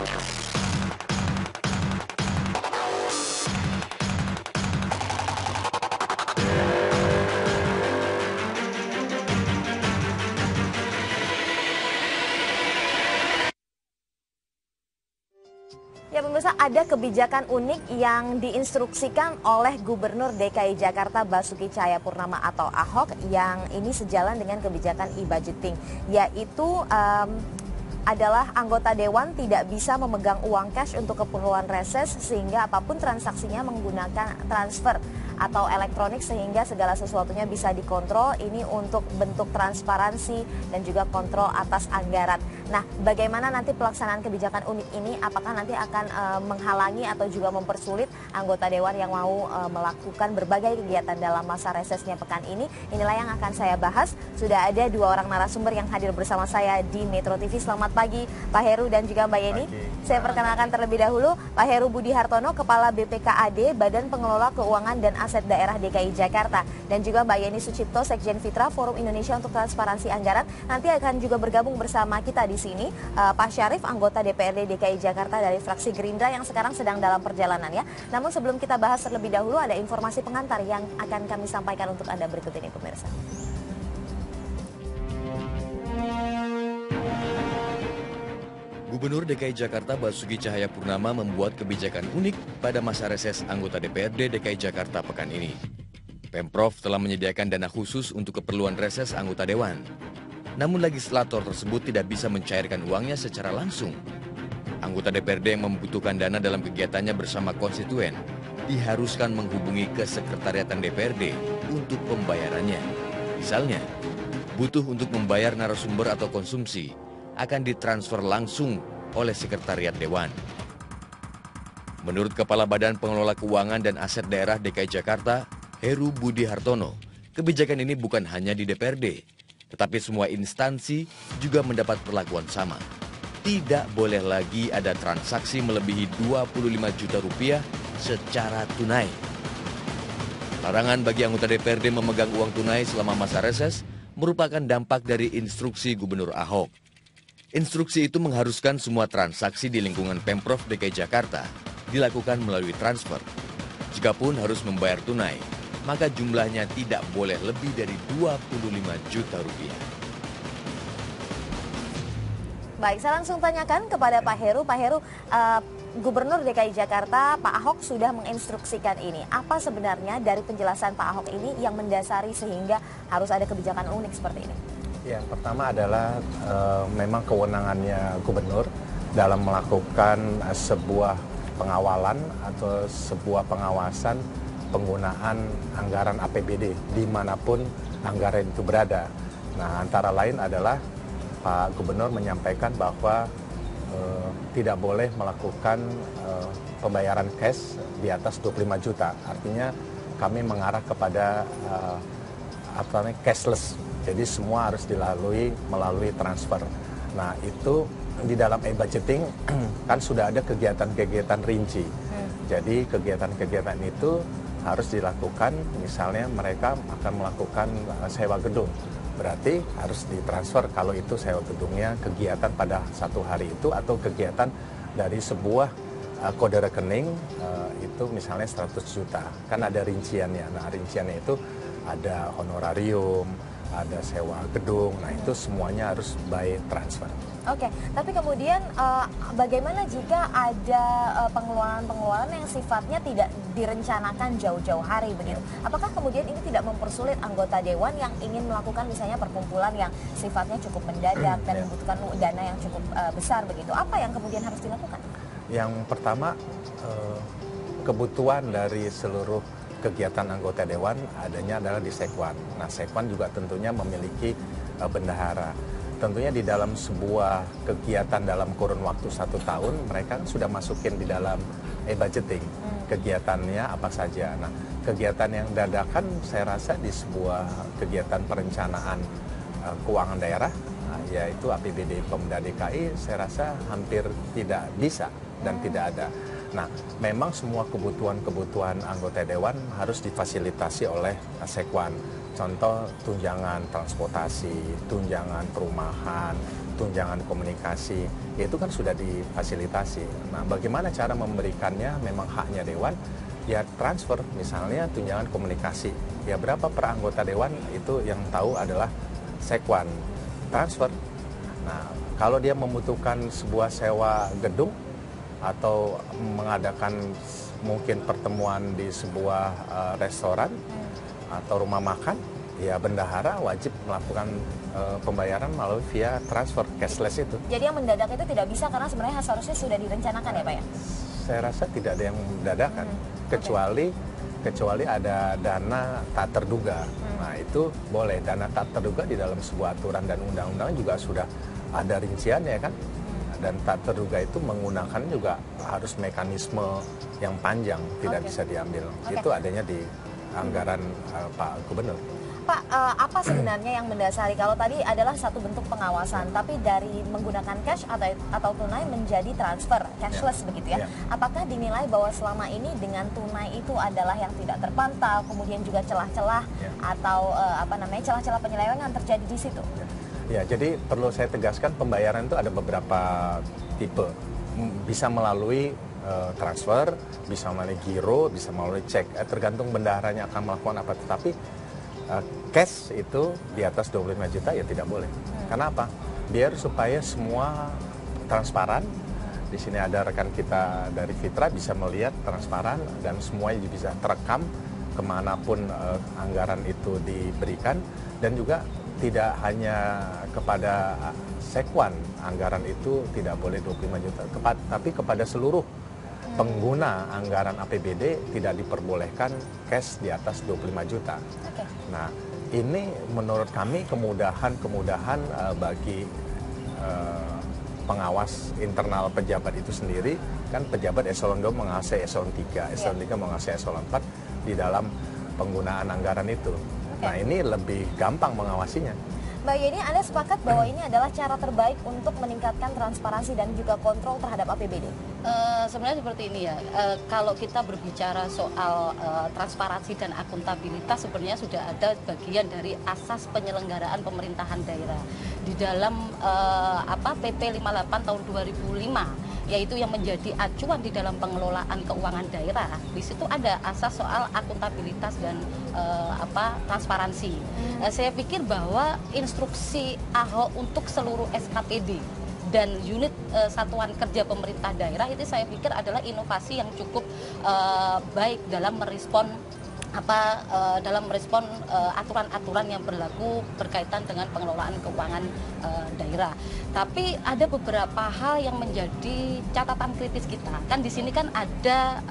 Ya pemirsa, ada kebijakan unik yang diinstruksikan oleh Gubernur DKI Jakarta Basuki Cahayapurnama atau Ahok yang ini sejalan dengan kebijakan e-budgeting, yaitu adalah anggota dewan tidak bisa memegang uang cash untuk keperluan reses sehingga apapun transaksinya menggunakan transfer atau elektronik sehingga segala sesuatunya bisa dikontrol. Ini untuk bentuk transparansi dan juga kontrol atas anggaran. Nah, bagaimana nanti pelaksanaan kebijakan unik ini? Apakah nanti akan menghalangi atau juga mempersulit anggota dewan yang mau melakukan berbagai kegiatan dalam masa resesnya pekan ini? Inilah yang akan saya bahas. Sudah ada dua orang narasumber yang hadir bersama saya di Metro TV. Selamat pagi Pak Heru dan juga Mbak Yeni. Saya perkenalkan terlebih dahulu Pak Heru Budi Hartono, Kepala BPKAD, Badan Pengelola Keuangan dan Aset Daerah DKI Jakarta. Dan juga Mbak Yeni Sucipto, Sekjen Fitra Forum Indonesia untuk Transparansi Anggaran. Nanti akan juga bergabung bersama kita di sini Pak Syarif, anggota DPRD DKI Jakarta dari fraksi Gerindra yang sekarang sedang dalam perjalanan ya. Namun sebelum kita bahas terlebih dahulu ada informasi pengantar yang akan kami sampaikan untuk Anda berikut ini pemirsa. Gubernur DKI Jakarta Basuki Cahayapurnama membuat kebijakan unik pada masa reses anggota DPRD DKI Jakarta pekan ini. Pemprov telah menyediakan dana khusus untuk keperluan reses anggota dewan. Namun legislator tersebut tidak bisa mencairkan uangnya secara langsung. Anggota DPRD yang membutuhkan dana dalam kegiatannya bersama konstituen diharuskan menghubungi ke Sekretariatan DPRD untuk pembayarannya. Misalnya, butuh untuk membayar narasumber atau konsumsi, akan ditransfer langsung oleh Sekretariat Dewan. Menurut Kepala Badan Pengelola Keuangan dan Aset Daerah DKI Jakarta, Heru Budi Hartono, kebijakan ini bukan hanya di DPRD, tetapi semua instansi juga mendapat perlakuan sama. Tidak boleh lagi ada transaksi melebihi 25 juta rupiah secara tunai. Larangan bagi anggota DPRD memegang uang tunai selama masa reses merupakan dampak dari instruksi Gubernur Ahok. Instruksi itu mengharuskan semua transaksi di lingkungan Pemprov DKI Jakarta dilakukan melalui transfer. Jikapun harus membayar tunai, maka jumlahnya tidak boleh lebih dari 25 juta rupiah. Baik, saya langsung tanyakan kepada Pak Heru. Pak Heru, Gubernur DKI Jakarta Pak Ahok sudah menginstruksikan ini. Apa sebenarnya dari penjelasan Pak Ahok ini yang mendasari sehingga harus ada kebijakan unik seperti ini? Yang pertama adalah memang kewenangannya gubernur dalam melakukan sebuah pengawalan atau sebuah pengawasan penggunaan anggaran APBD dimanapun anggaran itu berada. Nah, antara lain adalah Pak Gubernur menyampaikan bahwa tidak boleh melakukan pembayaran cash di atas 25 juta. Artinya kami mengarah kepada cashless. Jadi semua harus dilalui melalui transfer. Nah, itu di dalam e-budgeting kan sudah ada kegiatan-kegiatan rinci. Jadi kegiatan-kegiatan itu harus dilakukan, misalnya mereka akan melakukan sewa gedung. Berarti harus ditransfer kalau itu sewa gedungnya kegiatan pada satu hari itu atau kegiatan dari sebuah kode rekening itu misalnya 100 juta. Kan ada rinciannya. Nah, rinciannya itu ada honorarium, ada sewa gedung, nah itu semuanya harus by transfer. Oke, tapi kemudian bagaimana jika ada pengeluaran-pengeluaran yang sifatnya tidak direncanakan jauh-jauh hari begitu? Apakah kemudian ini tidak mempersulit anggota dewan yang ingin melakukan misalnya perkumpulan yang sifatnya cukup mendadak dan membutuhkan dana yang cukup besar begitu? Apa yang kemudian harus dilakukan? Yang pertama, kebutuhan dari seluruh kegiatan anggota dewan adanya adalah di Sekwan. Nah, Sekwan juga tentunya memiliki bendahara. Tentunya di dalam sebuah kegiatan dalam kurun waktu 1 tahun, mereka sudah masukin di dalam e-budgeting. Kegiatannya apa saja. Nah, kegiatan yang dadakan saya rasa di sebuah kegiatan perencanaan keuangan daerah, yaitu APBD Pemda DKI, saya rasa hampir tidak bisa dan tidak ada. Nah, memang semua kebutuhan-kebutuhan anggota dewan harus difasilitasi oleh Sekwan. Contoh tunjangan transportasi, tunjangan perumahan, tunjangan komunikasi, itu kan sudah difasilitasi. Nah, bagaimana cara memberikannya? Memang haknya dewan, ya transfer, misalnya tunjangan komunikasi. Ya berapa per anggota dewan itu yang tahu adalah sekwan, transfer. Nah, kalau dia membutuhkan sebuah sewa gedung atau mengadakan mungkin pertemuan di sebuah restoran atau rumah makan, ya bendahara wajib melakukan pembayaran melalui via transfer cashless itu. Jadi yang mendadak itu tidak bisa karena sebenarnya seharusnya sudah direncanakan ya Pak ya? Saya rasa tidak ada yang mendadakan, kecuali ada dana tak terduga. Nah itu boleh, dana tak terduga di dalam sebuah aturan dan undang-undang juga sudah ada rinciannya kan. Dan tak terduga itu menggunakan juga harus mekanisme yang panjang, tidak bisa diambil. Itu adanya di anggaran Pak Gubernur. Pak, apa sebenarnya yang mendasari, kalau tadi adalah satu bentuk pengawasan, tapi dari menggunakan cash atau tunai menjadi transfer, cashless begitu ya. Apakah dinilai bahwa selama ini dengan tunai itu adalah yang tidak terpantau, kemudian juga celah-celah atau celah-celah penyelewengan terjadi di situ? Ya, jadi perlu saya tegaskan pembayaran itu ada beberapa tipe. Bisa melalui transfer, bisa melalui giro, bisa melalui cek. Tergantung bendaharanya akan melakukan apa. Tetapi cash itu di atas 25 juta ya tidak boleh. Karena apa? Biar supaya semua transparan. Di sini ada rekan kita dari Fitra bisa melihat transparan dan semuanya bisa terekam kemanapun anggaran itu diberikan, dan juga tidak hanya kepada sekwan anggaran itu tidak boleh 25 juta, tapi kepada seluruh pengguna anggaran APBD tidak diperbolehkan cash di atas 25 juta. Nah, ini menurut kami kemudahan bagi pengawas internal pejabat itu sendiri. Kan pejabat eselon 2 mengawasi eselon 3, eselon 3 mengawasi eselon 4 di dalam penggunaan anggaran itu. Nah, ini lebih gampang mengawasinya. Mbak Yeni, Anda sepakat bahwa ini adalah cara terbaik untuk meningkatkan transparansi dan juga kontrol terhadap APBD? Sebenarnya seperti ini ya, kalau kita berbicara soal transparansi dan akuntabilitas, sebenarnya sudah ada bagian dari asas penyelenggaraan pemerintahan daerah di dalam PP 58 tahun 2005, yaitu yang menjadi acuan di dalam pengelolaan keuangan daerah. Di situ ada asas soal akuntabilitas dan transparansi. Saya pikir bahwa instruksi Ahok untuk seluruh SKPD dan unit satuan kerja pemerintah daerah itu saya pikir adalah inovasi yang cukup baik dalam merespon aturan-aturan yang berlaku berkaitan dengan pengelolaan keuangan daerah. Tapi ada beberapa hal yang menjadi catatan kritis kita. Kan di sini kan ada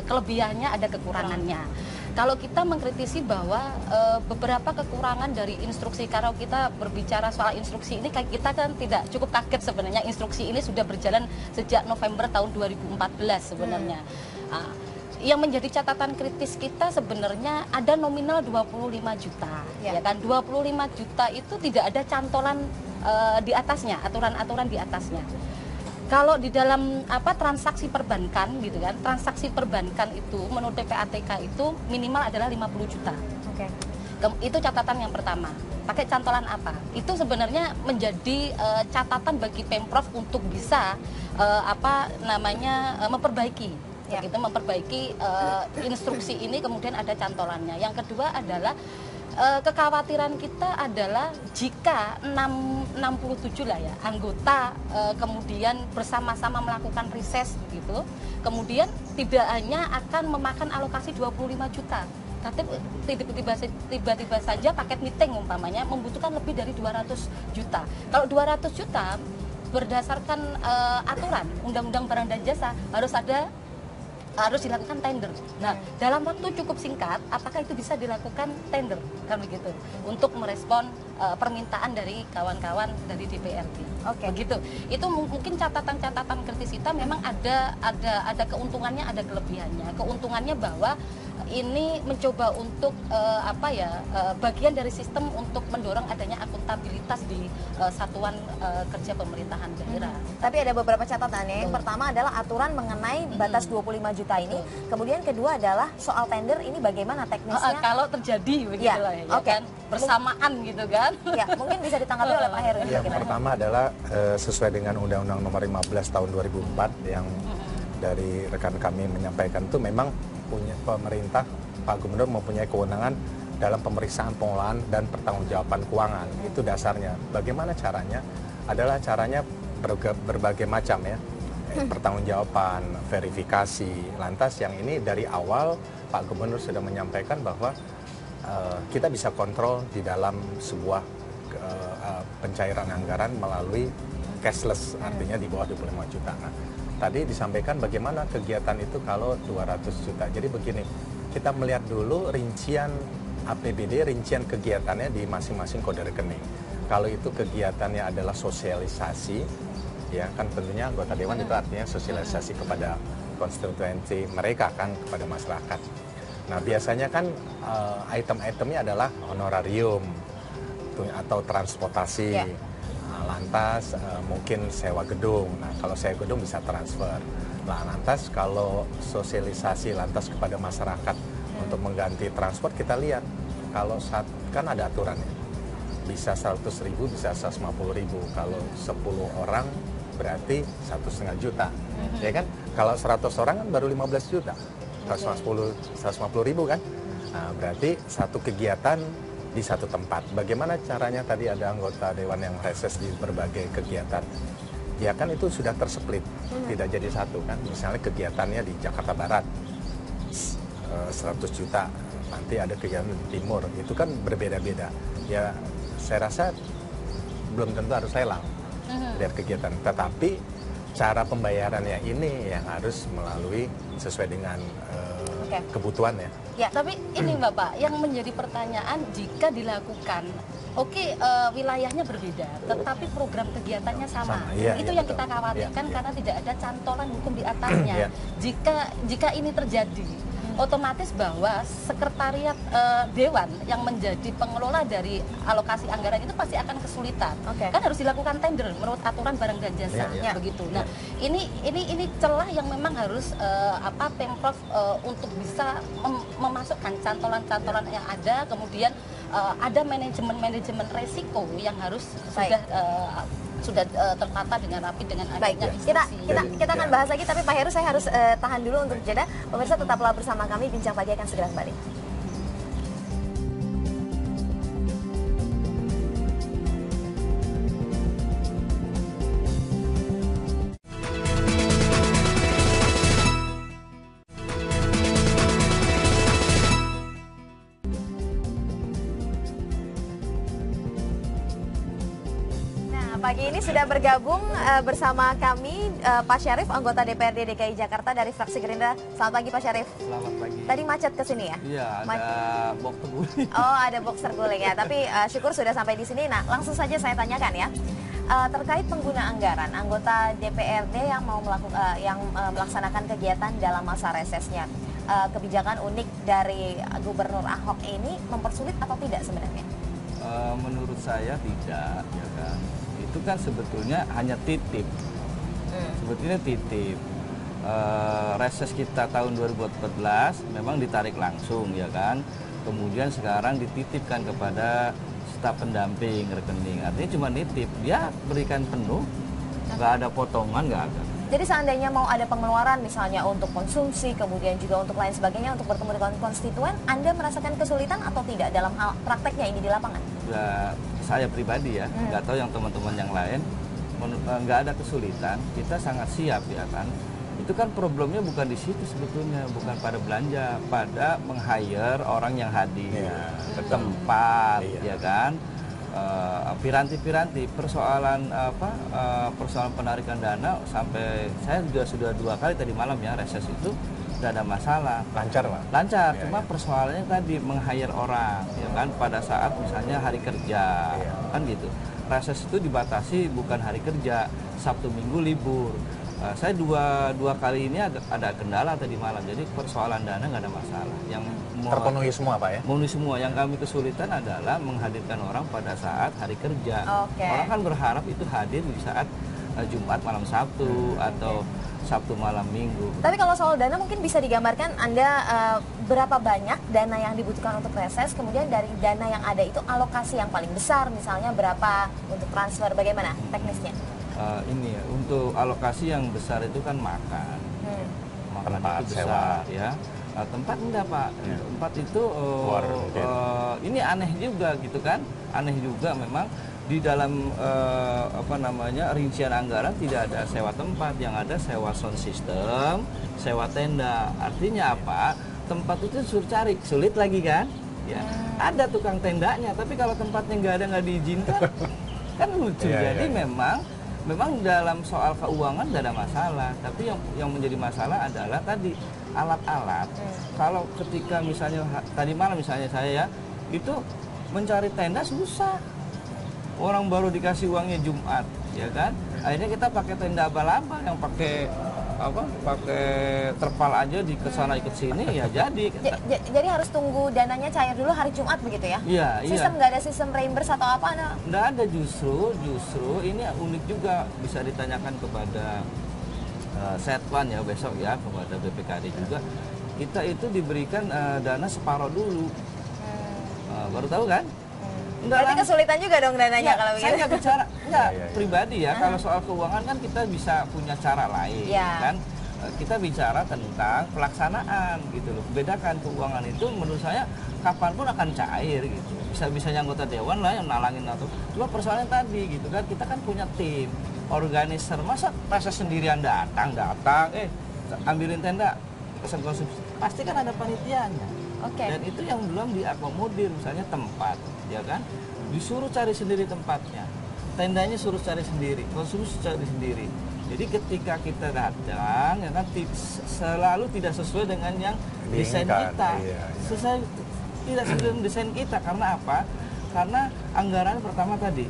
kelebihannya, ada kekurangannya. Kalau kita mengkritisi bahwa beberapa kekurangan dari instruksi, kalau kita berbicara soal instruksi ini, kita kan tidak cukup kaget sebenarnya. Instruksi ini sudah berjalan sejak November tahun 2014 sebenarnya. Yang menjadi catatan kritis kita sebenarnya ada nominal 25 juta, ya kan? 25 juta itu tidak ada cantolan di atasnya, aturan-aturan di atasnya. Kalau di dalam transaksi perbankan gitu kan, transaksi perbankan itu menurut PPATK itu minimal adalah 50 juta. Itu catatan yang pertama. Pakai cantolan apa? Itu sebenarnya menjadi catatan bagi Pemprov untuk bisa memperbaiki. Begitu, memperbaiki instruksi ini, kemudian ada cantolannya. Yang kedua adalah kekhawatiran kita adalah jika 67 lah ya anggota kemudian bersama-sama melakukan reses begitu, kemudian tidak hanya akan memakan alokasi 25 juta, tapi tiba-tiba saja paket meeting umpamanya membutuhkan lebih dari 200 juta. Kalau 200 juta berdasarkan aturan Undang-Undang Barang dan Jasa harus dilakukan tender. Nah, dalam waktu cukup singkat, apakah itu bisa dilakukan tender, kan begitu, untuk merespon permintaan dari kawan-kawan dari DPRD. Begitu. Itu mungkin catatan-catatan kritis kita. Memang ada keuntungannya, ada kelebihannya. Keuntungannya bahwa ini mencoba untuk bagian dari sistem untuk mendorong adanya akuntabilitas di satuan kerja pemerintahan daerah. Tapi ada beberapa catatannya. Yang pertama adalah aturan mengenai batas 25 juta ini. Kemudian kedua adalah soal tender ini bagaimana teknisnya? Kalau terjadi begitu Ya, lah ya, oke. kan? Bersamaan gitu kan. Ya, mungkin bisa ditanggapi oleh Pak Heru. ini Yang bagaimana? pertama adalah sesuai dengan Undang-Undang Nomor 15 Tahun 2004 yang dari rekan kami menyampaikan itu memang punya pemerintah, Pak Gubernur mempunyai kewenangan dalam pemeriksaan pengelolaan dan pertanggungjawaban keuangan. Itu dasarnya. Bagaimana caranya? Adalah caranya berbagai macam ya. Pertanggungjawaban, verifikasi. Lantas yang ini dari awal Pak Gubernur sudah menyampaikan bahwa kita bisa kontrol di dalam sebuah pencairan anggaran melalui cashless, artinya di bawah 25 juta. Nah, tadi disampaikan bagaimana kegiatan itu kalau 200 juta. Jadi begini, kita melihat dulu rincian APBD, rincian kegiatannya di masing-masing kode rekening. Kalau itu kegiatannya adalah sosialisasi, ya kan tentunya anggota dewan itu artinya sosialisasi kepada konstituensi mereka kan, kepada masyarakat. Nah biasanya kan item-itemnya adalah honorarium atau transportasi. Ya. Lantas mungkin sewa gedung. Nah kalau sewa gedung bisa transfer. Nah lantas kalau sosialisasi lantas kepada masyarakat untuk mengganti transport, kita lihat kalau kan ada aturannya. Bisa 100.000, bisa 150.000. Kalau 10 orang berarti 1,5 juta. Ya kan? Kalau 100 orang kan baru 15 juta. 150.000 kan? Nah, berarti satu kegiatan di satu tempat. Bagaimana caranya? Tadi ada anggota dewan yang reses di berbagai kegiatan. Ya kan itu sudah tersplit, tidak jadi satu kan. Misalnya kegiatannya di Jakarta Barat 100 juta, nanti ada kegiatan di Timur, itu kan berbeda-beda. Ya saya rasa belum tentu harus lelang dari kegiatan, tetapi cara pembayarannya ini yang harus melalui sesuai dengan kebutuhannya. Ya, tapi ini Bapak, yang menjadi pertanyaan jika dilakukan, wilayahnya berbeda, tetapi program kegiatannya sama. Iya, Itu iya, yang kita betul. khawatirkan Iya, karena tidak ada cantolan hukum di atasnya. Iya. Jika ini terjadi, otomatis bahwa sekretariat dewan yang menjadi pengelola dari alokasi anggaran itu pasti akan kesulitan. Kan harus dilakukan tender menurut aturan barang dan jasa, Iya, iya. begitu. Nah, ini celah yang memang harus Pemprov untuk bisa memasukkan cantolan-cantolan yang ada, kemudian ada manajemen resiko yang harus sudah tertata dengan rapi dengan adanya instruksi. Kita akan bahas lagi, tapi Pak Heru saya harus tahan dulu untuk jeda. Pemirsa tetaplah bersama kami, Bincang Pagi akan segera kembali. Pagi ini sudah bergabung bersama kami Pak Syarif, anggota DPRD DKI Jakarta dari fraksi Gerindra. Selamat pagi Pak Syarif. Selamat pagi. Tadi macet ke sini ya? Iya, ada box terguling. Oh, ada boxer guling ya. Tapi syukur sudah sampai di sini. Nah, langsung saja saya tanyakan ya. Terkait pengguna anggaran, anggota DPRD yang mau melaksanakan kegiatan dalam masa resesnya, kebijakan unik dari Gubernur Ahok ini mempersulit atau tidak sebenarnya? Menurut saya tidak, ya kan. Itu kan sebetulnya hanya titip. Sebetulnya titip. Reses kita tahun 2014 memang ditarik langsung, ya kan. Kemudian sekarang dititipkan kepada staf pendamping rekening. Artinya cuma nitip, dia berikan penuh, nggak ada potongan, nggak ada. Jadi seandainya mau ada pengeluaran misalnya untuk konsumsi, kemudian juga untuk lain sebagainya, untuk bertemu dengan konstituen, Anda merasakan kesulitan atau tidak dalam hal prakteknya ini di lapangan? Ya, saya pribadi ya, nggak tahu yang teman-teman yang lain, nggak ada kesulitan, kita sangat siap ya kan. Itu kan problemnya bukan di situ sebetulnya, bukan pada belanja, pada meng-hire orang yang hadir ke tempat, ya kan. Piranti-piranti persoalan persoalan penarikan dana sampai saya sudah 2 kali tadi malam ya reses itu tidak ada masalah, Lancar Pak? lancar. Cuma persoalannya tadi meng-hire orang ya kan pada saat misalnya hari kerja kan gitu. Reses itu dibatasi bukan hari kerja, Sabtu Minggu libur. Saya dua kali ini ada kendala tadi malam, jadi persoalan dana nggak ada masalah. Yang Terpenuhi semua Pak ya? memenuhi semua. Yang kami kesulitan adalah menghadirkan orang pada saat hari kerja. Oke. Orang kan berharap itu hadir di saat Jumat malam Sabtu atau Sabtu malam Minggu. Tapi kalau soal dana mungkin bisa digambarkan Anda berapa banyak dana yang dibutuhkan untuk reses, kemudian dari dana yang ada itu alokasi yang paling besar, misalnya berapa untuk transfer, bagaimana teknisnya? Ini ya, untuk alokasi yang besar itu kan makan. Makanan Tempat, itu sewa. besar ya. Tempat enggak Pak, tempat itu ini aneh juga gitu kan, aneh juga memang di dalam rincian anggaran tidak ada sewa tempat, yang ada sewa sound system, sewa tenda. Artinya apa? Tempat itu suruh cari, sulit lagi kan? Ya, ada tukang tendanya, tapi kalau tempatnya nggak diizinkan, kan lucu. Jadi memang dalam soal keuangan nggak ada masalah, tapi yang menjadi masalah adalah tadi alat-alat. Kalau ketika misalnya tadi malam misalnya saya ya, itu mencari tenda susah. Orang baru dikasih uangnya Jumat, ya kan? Akhirnya kita pakai tenda abal-abal yang pakai terpal aja di kesana ikut sini ya jadi. Jadi harus tunggu dananya cair dulu hari Jumat begitu ya? Iya. Sistem nggak ada sistem reimburse atau apa? Nggak ada, justru ini unik juga, bisa ditanyakan kepada Setwan ya besok ya, kepada BPKD juga. Kita itu diberikan dana separuh dulu. Baru tahu kan? Berarti kesulitan juga dong dananya kalau begitu. Saya nggak bicara, pribadi ya. Kalau soal keuangan kan kita bisa punya cara lain, kan? Kita bicara tentang pelaksanaan gitu loh. Bedakan keuangan itu menurut saya kapanpun akan cair gitu. Bisa-bisanya anggota dewan lah yang nalangin atau. Cuma persoalannya tadi gitu kan, kita kan punya tim, organizer. Masa sendirian datang, ambilin tenda, pesan konsumsi. Pasti kan ada panitianya. Dan itu yang belum diakomodir, misalnya tempat, ya kan? Disuruh cari sendiri tempatnya, tendanya suruh cari sendiri, konsumsi cari sendiri. Jadi ketika kita datang, ya kan, selalu tidak sesuai dengan yang desain kita. Tidak sesuai dengan desain kita, karena apa? Karena anggaran pertama tadi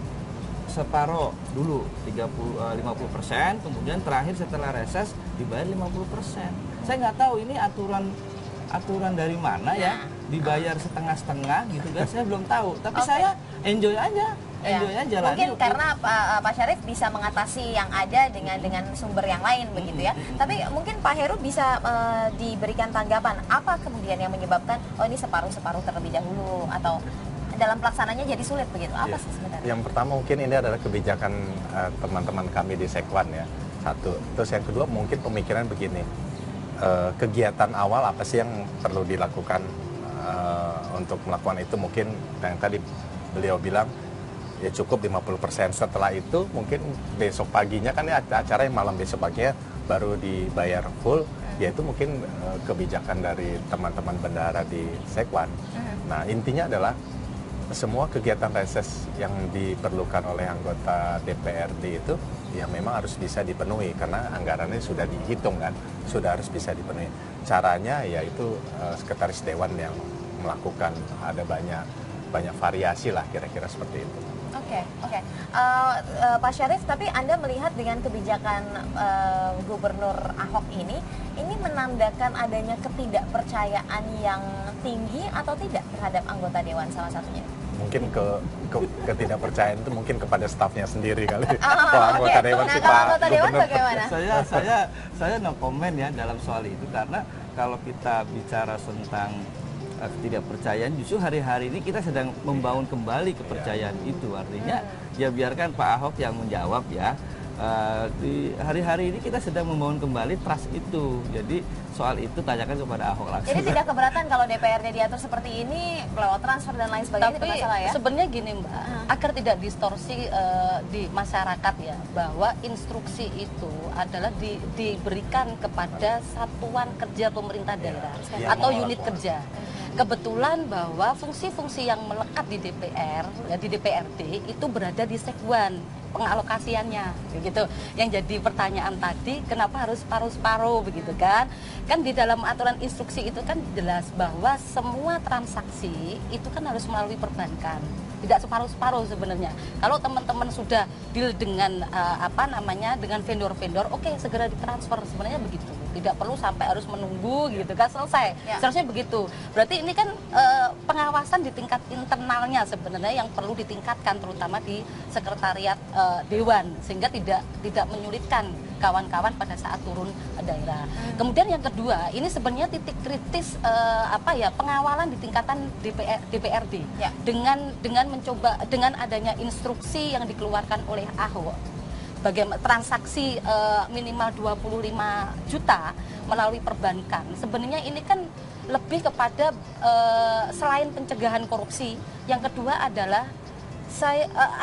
separoh dulu 50%, kemudian terakhir setelah reses dibayar 50%. Saya nggak tahu ini aturan dari mana ya, dibayar setengah-setengah gitu kan, saya belum tahu. Tapi saya enjoy aja jalani. Mungkin karena Pak Syarif bisa mengatasi yang ada dengan sumber yang lain begitu ya. Tapi mungkin Pak Heru bisa diberikan tanggapan apa kemudian yang menyebabkan ini separuh-separuh terlebih dahulu, atau dalam pelaksananya jadi sulit begitu. Apa sih sebenarnya? Yang pertama mungkin ini adalah kebijakan teman-teman kami di Sekwan ya. Satu. Terus yang kedua mungkin pemikiran begini. Kegiatan awal apa sih yang perlu dilakukan untuk melakukan itu, mungkin yang tadi beliau bilang ya cukup 50%. Setelah itu mungkin besok paginya kan ya acara yang malam besok paginya baru dibayar full, yaitu mungkin kebijakan dari teman-teman bendahara di Sekwan. Nah intinya adalah semua kegiatan reses yang diperlukan oleh anggota DPRD itu ya memang harus bisa dipenuhi, karena anggarannya sudah dihitung kan, sudah harus bisa dipenuhi. Caranya yaitu sekretaris dewan yang melakukan, ada banyak variasi lah kira-kira seperti itu. Oke. Pak Syarif, tapi Anda melihat dengan kebijakan Gubernur Ahok ini menandakan adanya ketidakpercayaan yang tinggi atau tidak terhadap anggota dewan salah satunya? Mungkin ketidakpercayaan itu mungkin kepada stafnya sendiri kali. Anggota dewan sih Pak anggota dewan Gubernur. bagaimana? Saya no comment ya dalam soal itu, karena kalau kita bicara tentang ketidakpercayaan, justru hari-hari ini kita sedang membangun kembali kepercayaan itu. Artinya ya biarkan Pak Ahok yang menjawab ya. Di hari-hari ini kita sedang membangun kembali trust itu. Jadi soal itu tanyakan kepada Ahok langsung. Jadi tidak keberatan kalau DPRD diatur seperti ini lewat transfer dan lain sebagainya? Tapi masalah ya? sebenarnya gini Mbak, agar tidak distorsi di masyarakat ya, bahwa instruksi itu adalah diberikan kepada satuan kerja pemerintah daerah atau unit kerja. Kebetulan bahwa fungsi-fungsi yang melekat di DPR, ya, di DPRD itu berada di Sekwan pengalokasiannya, begitu. Yang jadi pertanyaan tadi, kenapa harus separuh-separuh begitu kan? Kan di dalam aturan instruksi itu kan jelas bahwa semua transaksi itu kan harus melalui perbankan. tidak separuh-separuh sebenarnya. Kalau teman-teman sudah deal dengan dengan vendor-vendor, oke, segera ditransfer, sebenarnya begitu. Tidak perlu sampai harus menunggu gitu kan selesai. Seharusnya begitu. Berarti ini kan pengawasan di tingkat internalnya sebenarnya yang perlu ditingkatkan, terutama di sekretariat dewan, sehingga tidak menyulitkan kawan-kawan pada saat turun daerah. Kemudian yang kedua, ini sebenarnya titik kritis pengawalan di tingkatan DPRD dengan mencoba, dengan adanya instruksi yang dikeluarkan oleh Ahok, bagaimana transaksi minimal 25 juta melalui perbankan. Sebenarnya ini kan lebih kepada selain pencegahan korupsi, yang kedua adalah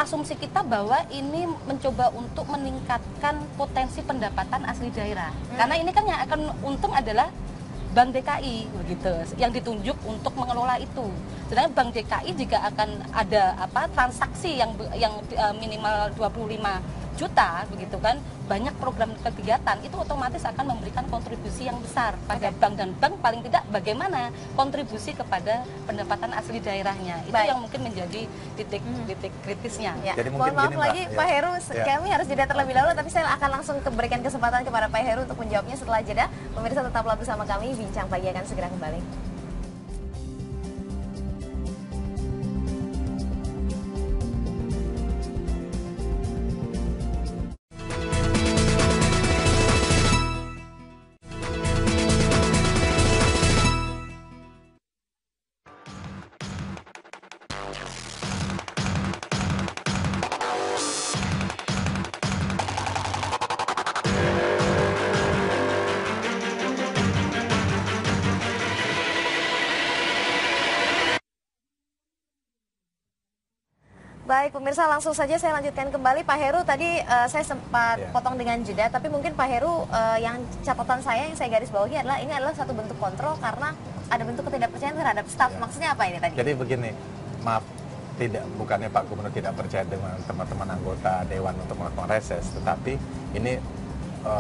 asumsi kita bahwa ini mencoba untuk meningkatkan potensi pendapatan asli daerah. Karena ini kan yang akan untung adalah Bank DKI begitu, yang ditunjuk untuk mengelola itu. Sedangkan Bank DKI jika akan ada transaksi yang minimal 25 juta begitu kan, banyak program kegiatan, itu otomatis akan memberikan kontribusi yang besar pada bank, dan bank paling tidak bagaimana kontribusi kepada pendapatan asli daerahnya. Itu yang mungkin menjadi titik kritisnya. Jadi Mohon maaf gini, lagi Mbak, Pak Heru, kami harus jeda terlebih dahulu, tapi saya akan langsung berikan kesempatan kepada Pak Heru untuk menjawabnya setelah jeda. Pemirsa tetaplah bersama kami, Bincang Pagi akan segera kembali. Baik, pemirsa, langsung saja saya lanjutkan kembali. Pak Heru, tadi saya sempat potong dengan jeda, tapi mungkin Pak Heru, yang catatan saya yang saya garis bawahi adalah ini adalah satu bentuk kontrol karena ada bentuk ketidakpercayaan terhadap staf. Maksudnya apa ini tadi? Jadi begini, maaf, bukannya Pak Gubernur tidak percaya dengan teman-teman anggota Dewan untuk melakukan reses, tetapi ini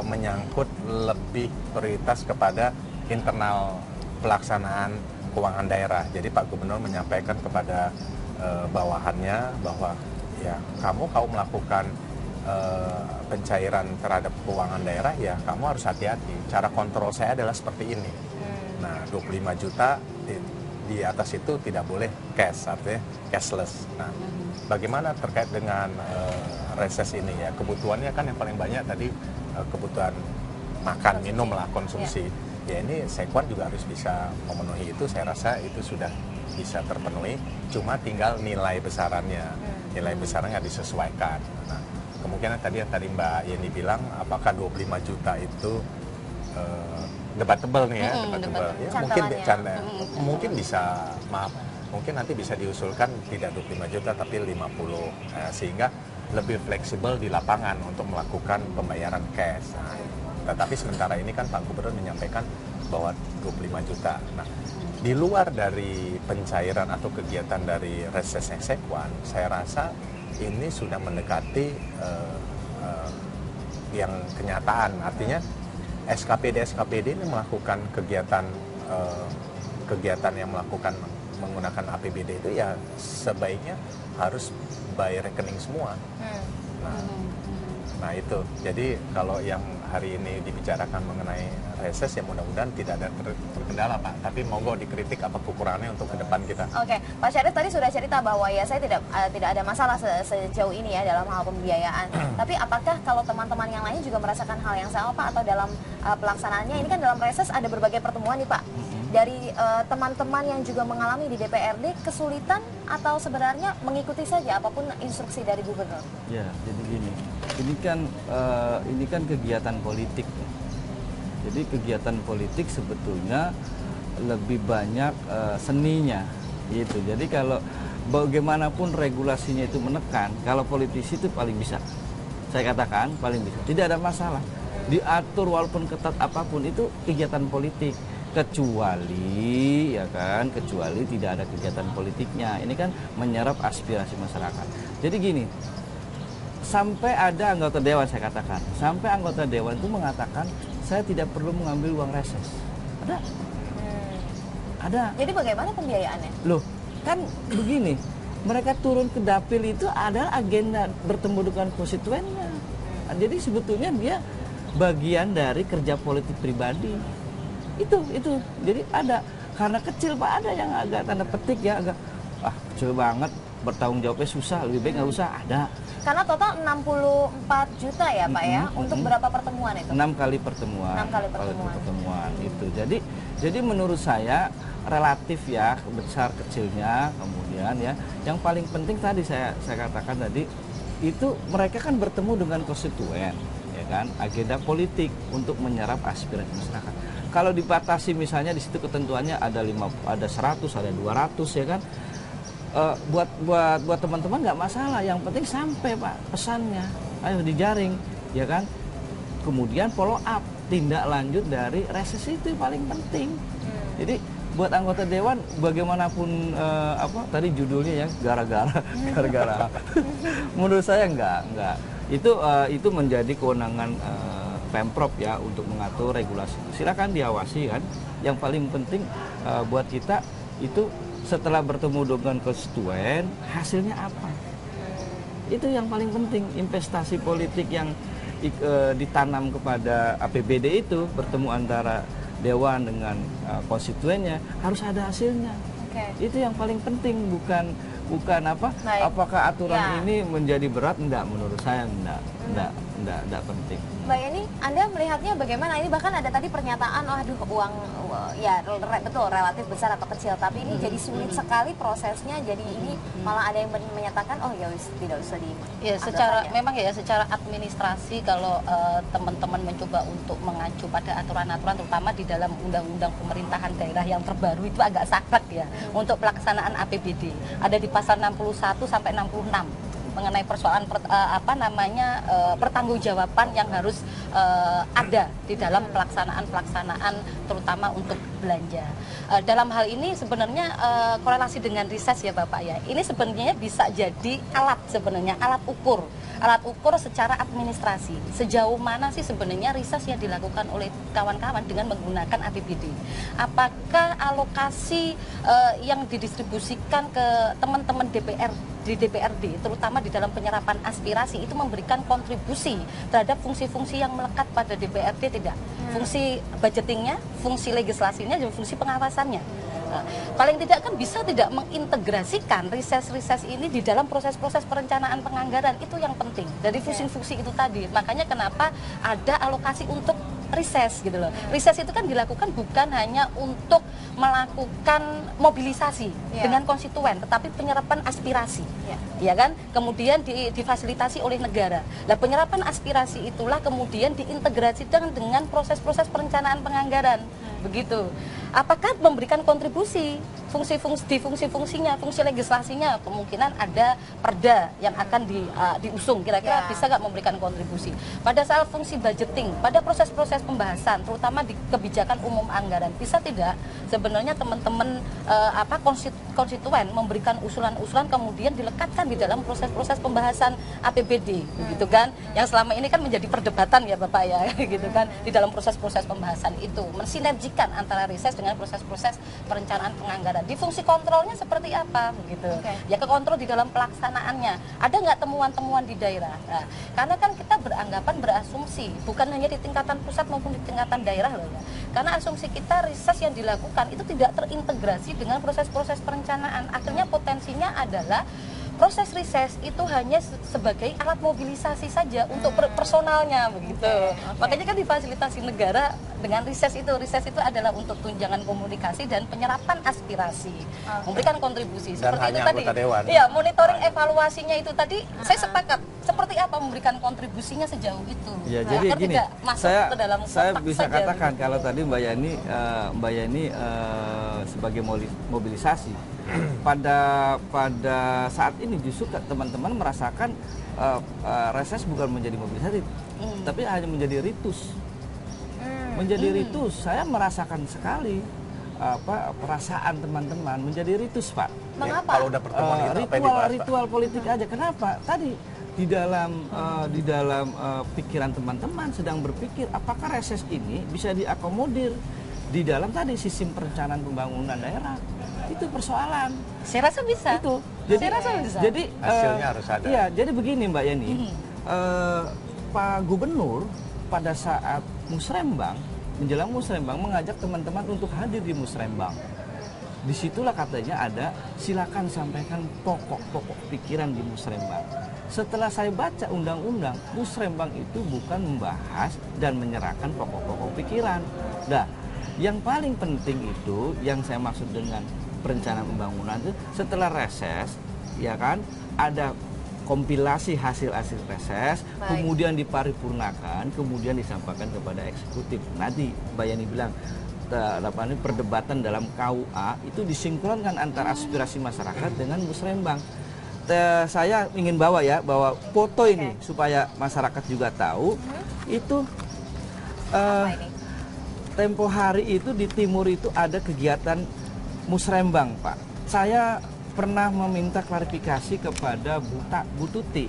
menyangkut lebih prioritas kepada internal pelaksanaan keuangan daerah. Jadi Pak Gubernur menyampaikan kepada bawahannya bahwa ya kamu melakukan pencairan terhadap keuangan daerah, ya kamu harus hati-hati. Cara kontrol saya adalah seperti ini. Nah, 25 juta di atas itu tidak boleh cash, artinya cashless. Nah, bagaimana terkait dengan reses ini ya? Kebutuhannya kan yang paling banyak tadi kebutuhan makan, minum lah, konsumsi. Ya ini Sekwan juga harus bisa memenuhi itu. Saya rasa itu sudah bisa terpenuhi, cuma tinggal nilai besarannya. Nilai besarannya disesuaikan. Nah, kemungkinan tadi Mbak Yeni bilang apakah 25 juta itu debatable nih ya, debatable. Ya, mungkin bisa, mungkin nanti bisa diusulkan tidak 25 juta tapi 50, sehingga lebih fleksibel di lapangan untuk melakukan pembayaran cash. Nah, tetapi sementara ini kan Pak Gubernur menyampaikan bahwa 25 juta. Nah, di luar dari pencairan atau kegiatan dari resesnya Sekwan, saya rasa ini sudah mendekati yang kenyataan. Artinya SKPD ini melakukan kegiatan yang menggunakan APBD itu ya sebaiknya harus by rekening semua. Nah itu, jadi kalau yang hari ini dibicarakan mengenai reses ya mudah-mudahan tidak ada terkendala Pak, tapi monggo dikritik apa kekurangannya untuk ke depan kita. Oke, Pak Syarif tadi sudah cerita bahwa ya saya tidak ada masalah sejauh ini ya dalam hal pembiayaan. Tapi apakah kalau teman-teman yang lain juga merasakan hal yang sama Pak, atau dalam pelaksanaannya ini kan dalam reses ada berbagai pertemuan nih Pak. Dari teman-teman yang juga mengalami di DPRD kesulitan atau sebenarnya mengikuti saja apapun instruksi dari gubernur? Ya, jadi gini, ini kan kegiatan politik. Jadi kegiatan politik sebetulnya lebih banyak seninya, gitu. Jadi kalau bagaimanapun regulasinya itu menekan, kalau politisi itu paling bisa. Saya katakan paling bisa. Tidak ada masalah. Diatur walaupun ketat apapun itu kegiatan politik. Kecuali tidak ada kegiatan politiknya. Ini kan menyerap aspirasi masyarakat. Jadi gini, sampai ada anggota dewan, saya katakan, sampai anggota dewan itu mengatakan saya tidak perlu mengambil uang reses. Ada. Jadi bagaimana pembiayaannya? Loh, kan begini, mereka turun ke dapil itu adalah agenda bertemu dengan konstituennya. Jadi sebetulnya dia bagian dari kerja politik pribadi. Itu. Jadi ada, karena kecil Pak, ada yang agak tanda petik ya, agak kecil banget, bertanggung jawabnya susah, lebih baik nggak usah, ada. Karena total 64 juta ya Pak ya, untuk berapa pertemuan itu? 6 kali pertemuan. 6 kali pertemuan. Itu. Jadi menurut saya relatif ya, besar kecilnya, kemudian ya, yang paling penting tadi saya katakan tadi, itu mereka kan bertemu dengan konstituen, ya kan, agenda politik untuk menyerap aspirasi masyarakat. Kalau dibatasi misalnya di situ ketentuannya ada 100, ada 200 ya kan. Buat teman-teman nggak masalah, yang penting sampai Pak pesannya, ayo dijaring, ya kan. Kemudian follow up, tindak lanjut dari reses itu paling penting. Jadi buat anggota dewan bagaimanapun tadi judulnya ya gara-gara, menurut saya enggak. Itu menjadi kewenangan Pemprov ya untuk mengatur regulasi. Silakan diawasi kan. Yang paling penting buat kita itu setelah bertemu dengan konstituen, hasilnya apa? Itu yang paling penting. Investasi politik yang ditanam kepada APBD itu, bertemu antara dewan dengan konstituennya, harus ada hasilnya. Itu yang paling penting, bukan apakah aturan ini menjadi berat. Enggak, menurut saya enggak penting. Mbak Yeni, Anda melihatnya bagaimana? Ini bahkan ada tadi pernyataan, uang ya betul relatif besar atau kecil, tapi ini jadi sulit sekali prosesnya. Jadi ini malah ada yang menyatakan ya tidak usah di. Ya, memang secara administrasi kalau teman-teman mencoba untuk mengacu pada aturan-aturan, terutama di dalam undang-undang pemerintahan daerah yang terbaru itu agak saklek ya untuk pelaksanaan APBD. Ada di pasal 61 sampai 66. Mengenai persoalan pertanggungjawaban yang harus ada di dalam pelaksanaan terutama untuk belanja. Dalam hal ini sebenarnya korelasi dengan riset ya Bapak ya. Ini sebenarnya bisa jadi alat ukur secara administrasi. Sejauh mana sih sebenarnya riset yang dilakukan oleh kawan-kawan dengan menggunakan APBD? Apakah alokasi yang didistribusikan ke teman-teman DPRD, terutama di dalam penyerapan aspirasi, itu memberikan kontribusi terhadap fungsi-fungsi yang melekat pada DPRD tidak? Fungsi budgetingnya, fungsi legislasinya, dan fungsi pengawasannya. Nah, paling tidak kan bisa tidak mengintegrasikan riset-riset ini di dalam proses-proses perencanaan penganggaran, itu yang penting. Dari fungsi-fungsi itu tadi, makanya kenapa ada alokasi untuk riset gitu loh. Riset itu kan dilakukan bukan hanya untuk melakukan mobilisasi dengan konstituen, tetapi penyerapan aspirasi, ya kan? Kemudian difasilitasi oleh negara. Nah, penyerapan aspirasi itulah kemudian diintegrasikan dengan proses-proses perencanaan penganggaran, begitu. Apakah memberikan kontribusi fungsi-fungsinya, fungsi legislasinya, kemungkinan ada perda yang akan diusung, kira-kira bisa nggak memberikan kontribusi. Pada saat fungsi budgeting, pada proses-proses pembahasan, terutama di kebijakan umum anggaran, bisa tidak sebenarnya teman-teman konstituen memberikan usulan-usulan kemudian dilekatkan di dalam proses-proses pembahasan APBD, gitu kan? Yang selama ini kan menjadi perdebatan ya Bapak ya, gitu kan? Di dalam proses-proses pembahasan itu mensinergikan antara riset dengan proses-proses perencanaan penganggaran. Di fungsi kontrolnya seperti apa begitu? Ya ke kontrol di dalam pelaksanaannya. Ada nggak temuan-temuan di daerah? Nah, karena kan kita berasumsi bukan hanya di tingkatan pusat maupun di tingkatan daerah loh ya. Karena asumsi kita riset yang dilakukan itu tidak terintegrasi dengan proses-proses perencanaan. Akhirnya potensinya adalah proses riset itu hanya sebagai alat mobilisasi saja untuk personalnya begitu. Makanya kan difasilitasi negara dengan riset itu adalah untuk tunjangan komunikasi dan penyerapan aspirasi, memberikan kontribusi dan seperti itu tadi. Dewan. Iya, monitoring evaluasinya itu tadi saya sepakat. Seperti apa memberikan kontribusinya sejauh itu? Ya, jadi gini, saya bisa katakan gitu. Kalau tadi Mbak Yani sebagai mobilisasi pada saat ini justru teman-teman merasakan reses bukan menjadi mobilisasi, tapi hanya menjadi ritus. Menjadi ritus, saya merasakan sekali perasaan teman-teman menjadi ritus, Pak. Mengapa? Kalau udah pertemuan ritual politik aja. Kenapa? Tadi di dalam pikiran teman-teman sedang berpikir apakah reses ini bisa diakomodir di dalam tadi sistem perencanaan pembangunan daerah itu persoalan. Saya rasa bisa. Itu. Jadi, Saya rasa bisa. Jadi hasilnya harus ada. Iya, jadi begini Mbak Yeni, Pak Gubernur pada saat Musrembang, menjelang Musrembang mengajak teman-teman untuk hadir di Musrembang. Disitulah katanya ada silakan sampaikan pokok-pokok pikiran di Musrembang. Setelah saya baca undang-undang, Musrembang itu bukan membahas dan menyerahkan pokok-pokok pikiran. Nah, yang paling penting itu yang saya maksud dengan perencanaan pembangunan itu setelah reses, ya kan, ada kompilasi hasil-hasil reses, kemudian diparipurnakan, kemudian disampaikan kepada eksekutif. Nanti Mbak Yani bilang, perdebatan dalam KUA itu disinkronkan antara aspirasi masyarakat dengan Musrembang. Saya ingin bawa foto ini supaya masyarakat juga tahu. Itu tempo hari itu di timur itu ada kegiatan Musrembang, Pak. Saya pernah meminta klarifikasi kepada Bu Tuti.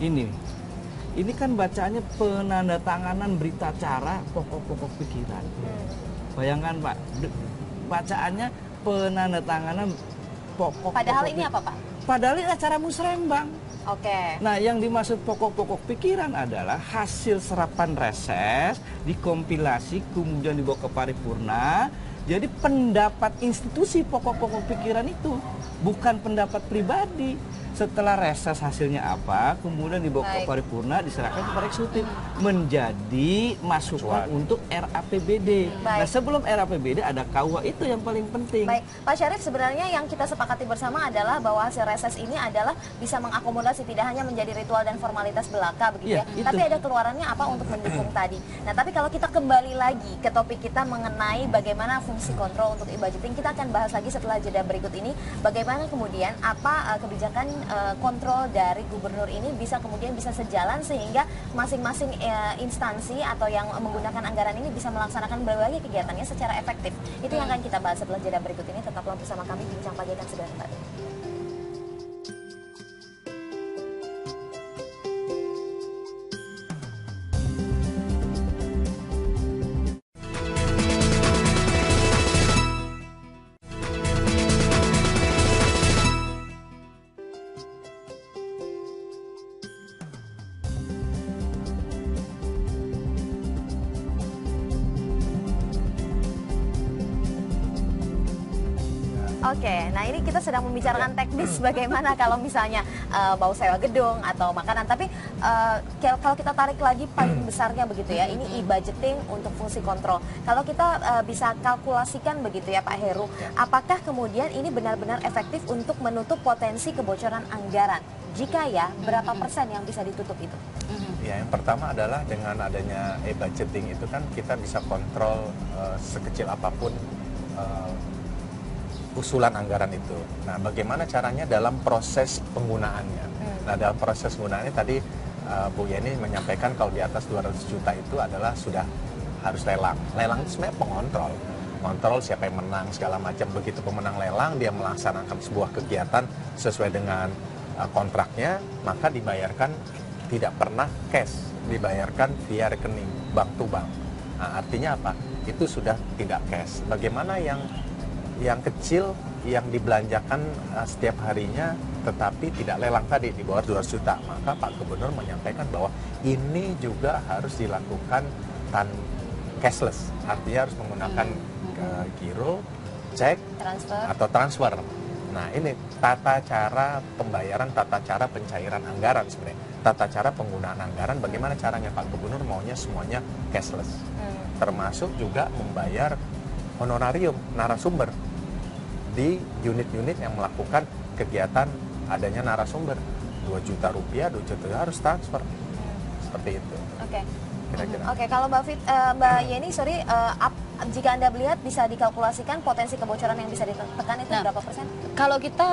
Ini kan bacaannya penandatanganan berita acara pokok-pokok pikiran. Bayangkan Pak, bacaannya penandatanganan pokok-pokok. Padahal ini apa Pak? Padahal ini acara Musrembang. Oke. Nah, yang dimaksud pokok-pokok pikiran adalah hasil serapan reses, dikompilasi, kemudian dibawa ke paripurna. Jadi pendapat institusi pokok-pokok pikiran itu bukan pendapat pribadi. Setelah reses hasilnya apa, kemudian dibawa ke paripurna, diserahkan kepada eksekutif menjadi masukan untuk RAPBD. Nah, sebelum RAPBD ada KUA, itu yang paling penting. Baik, Pak Syarif, sebenarnya yang kita sepakati bersama adalah bahwa hasil reses ini adalah bisa mengakomodasi tidak hanya menjadi ritual dan formalitas belaka begitu ya, tapi ada keluarannya apa untuk mendukung tadi. Nah, tapi kalau kita kembali lagi ke topik kita mengenai bagaimana fungsi kontrol untuk e-budgeting, kita akan bahas lagi setelah jeda berikut ini, bagaimana kemudian apa kebijakan kontrol dari gubernur ini bisa sejalan sehingga masing-masing instansi atau yang menggunakan anggaran ini bisa melaksanakan berbagai kegiatannya secara efektif. Itu yang akan kita bahas setelah jeda berikut ini. Tetaplah bersama kami, Bincang Pagi akan segera kembali. Oke, nah ini kita sedang membicarakan teknis bagaimana kalau misalnya mau sewa gedung atau makanan. Tapi kalau kita tarik lagi paling besarnya begitu ya, ini e-budgeting untuk fungsi kontrol. Kalau kita bisa kalkulasikan begitu ya Pak Heru, apakah kemudian ini benar-benar efektif untuk menutup potensi kebocoran anggaran? Jika ya, berapa persen yang bisa ditutup itu? Ya, yang pertama adalah dengan adanya e-budgeting itu kan kita bisa kontrol sekecil apapun usulan anggaran itu. Nah, bagaimana caranya dalam proses penggunaannya? Nah, dalam proses penggunaannya tadi Bu Yeni menyampaikan kalau di atas 200 juta itu adalah sudah harus lelang. Lelang itu sebenarnya pengontrol. Kontrol siapa yang menang, segala macam. Begitu pemenang lelang, dia melaksanakan sebuah kegiatan sesuai dengan kontraknya, maka dibayarkan tidak pernah cash, dibayarkan via rekening, bank to bank. Nah, artinya apa? Itu sudah tidak cash. Bagaimana yang kecil yang dibelanjakan setiap harinya tetapi tidak lelang tadi di bawah 200 juta, maka Pak Gubernur menyampaikan bahwa ini juga harus dilakukan cashless, artinya harus menggunakan giro, cek, atau transfer. Nah, ini tata cara pembayaran, tata cara pencairan anggaran sebenarnya, tata cara penggunaan anggaran, bagaimana caranya Pak Gubernur maunya semuanya cashless, termasuk juga membayar honorarium narasumber di unit-unit yang melakukan kegiatan adanya narasumber. 2 juta rupiah, 2 juta harus transfer. Seperti itu. Oke. Kira-kira. Oke, kalau Mbak Yeni, sorry, jika Anda melihat bisa dikalkulasikan potensi kebocoran yang bisa ditekan itu berapa persen? Kalau kita